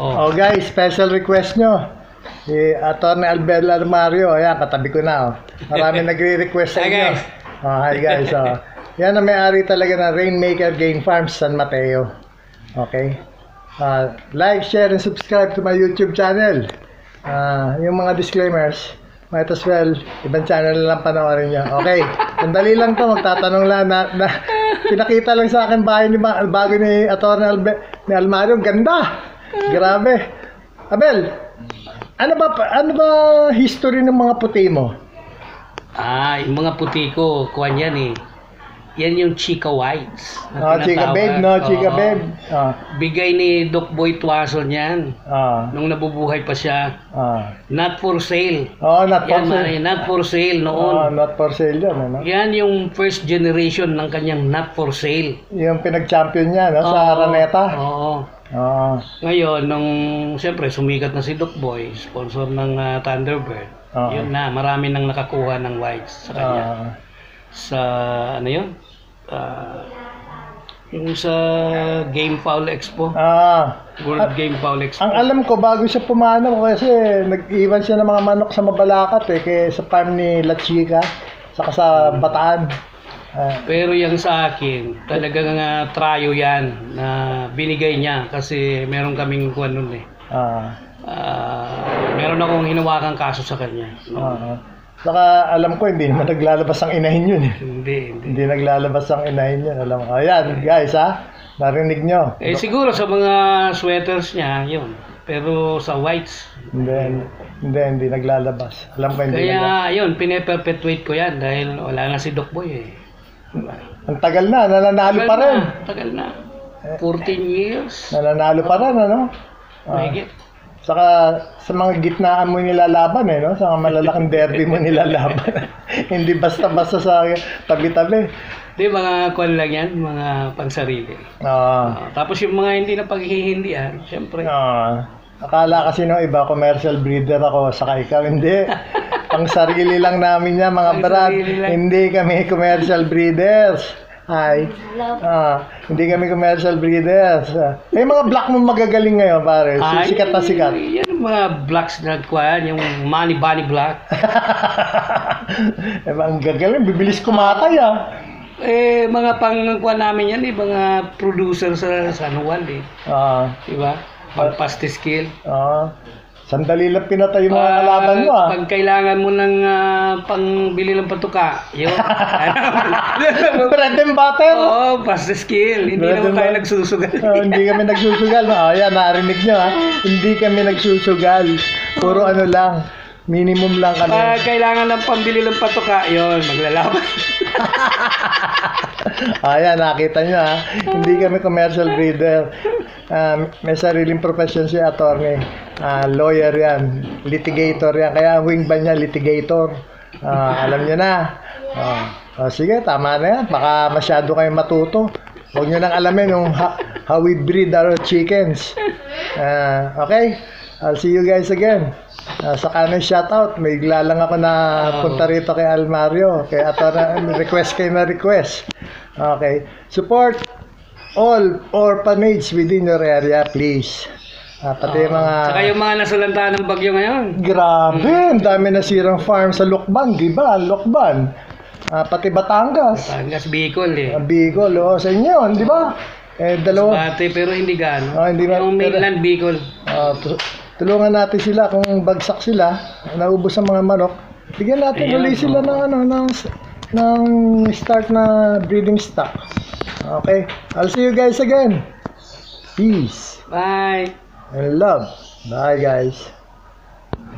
Oh guys, special request nyo. Si Atty. Albert Almario, ayan, katabi ko na. Oh. Marami nagre-request sa inyo. Hi guys. Yan ang may-ari talaga ng Rainmaker Game Farms, San Mateo. Okay. Like, share, and subscribe to my YouTube channel. Yung mga disclaimers, might as well, ibang channel na lang panoorin nyo. Okay. Sandali lang to, magtatanong lang na pinakita lang sa akin bahay ni bago ni Atty. Ni Almario. Ganda! Grabe. Abel, ano ba history ng mga puti mo? Yung mga puti ko, kuwan yan eh. Yan yung Chika Whites. Chika Babe, no? Chika Babe. Bigay ni Doc Boy Tuason yan. Nung nabubuhay pa siya. Not for sale. Not for sale. Not for sale noon. Not for sale yan, ano? Yan yung first generation ng kanyang not for sale. Yung pinag-champion niya, no? Sa Araneta. Ngayon, nung siyempre sumikat na si Doc Boy, sponsor ng Thunderbird. Yun na, marami nang nakakuha ng whites sa kanya. Sa ano yun? Yung sa Game Foul Expo. World Game Foul Expo. Ang alam ko, bago siya pumanaw kasi nag-iwan siya ng mga manok sa Mabalacat sa farm ni La Chica, saka sa Bataan. Pero yung sa akin, talagang trayo yan na binigay niya kasi meron kaming kuwan nun eh. Meron akong hinawakan kaso sa kanya. Saka alam ko hindi naman naglalabas ang inahin yun eh. Hindi naglalabas ang inahin yun. Alam ko. Ayan guys narinig nyo. Siguro sa mga sweaters niya yun. Pero sa whites hindi naglalabas. Alam ko hindi naglalabas. Kaya yun, pine-perpetuate ko yan dahil wala na si Doc Boy eh. Ang tagal na, nananalo pa rin. Tagal na. 14 years. Nananalo pa rin, ano? Mahigit. Saka sa mga gitnaan mo nilalaban no? Sa mga malalaking derby mo nilalaban. Hindi basta-basta sa tabi-tabi. Hindi, mga kwan lang yan, mga pangsarili. Tapos yung mga hindi na paghihindihan, syempre. Akala kasi nung iba, commercial breeder ako, saka ikaw hindi. Pang sarili lang namin yan, mga brad. Hindi kami commercial breeders. Hindi kami commercial breeders. May mga black mo magagaling ngayon, pare. Sikat na sikat. Yan yung mga blacks na kuwan, yung Money Bunny Black. Ang gagaling, bibilis kumatay mga pangkuhan namin yan mga producer sa San Juan diba? Pang-pasti skill. Sandali lang pinatay yung mga kalaban mo Pag kailangan mo ng pangbili ng patuka, yun. Bread and butter? Pasti skill. Hindi naman tayo nagsusugal. Hindi kami nagsusugal. Ayan, narinig nyo Hindi kami nagsusugal. Puro ano lang. Minimum lang kami. Pag kailangan ng pambili ng patuka, yun, maglalaban. Ayan, nakita nyo Hindi kami commercial breeder. May sariling profession si attorney. Lawyer yan. Litigator yan. Kaya ang wing ba niya, litigator. Alam nyo na. Sige, tama na yan. Baka masyado kayong matuto. Huwag nyo nang alamin yung how we breed our chickens. Okay? I'll see you guys again. Sa kanan shoutout, may igla lang ako na punta rito kay Almario. Kaya request kayo na request. Okay. Support all orphanage within your area, please. Pati mga... Saka yung mga nasalantaan ng bagyo ngayon. Grabe, ang dami nasirang farm sa Lokban, di ba? Lokban. Pati Batangas. Batangas, Bicol Bicol, sa inyo, di ba? Dalawa. Pati, pero hindi gaano. Hindi yung mainland Bicol. Tulungan natin sila kung bagsak sila, naubos ang mga manok. Bigyan natin ulit sila ng start na breeding stock. Okay, I'll see you guys again. Peace. Bye. And love. Bye guys.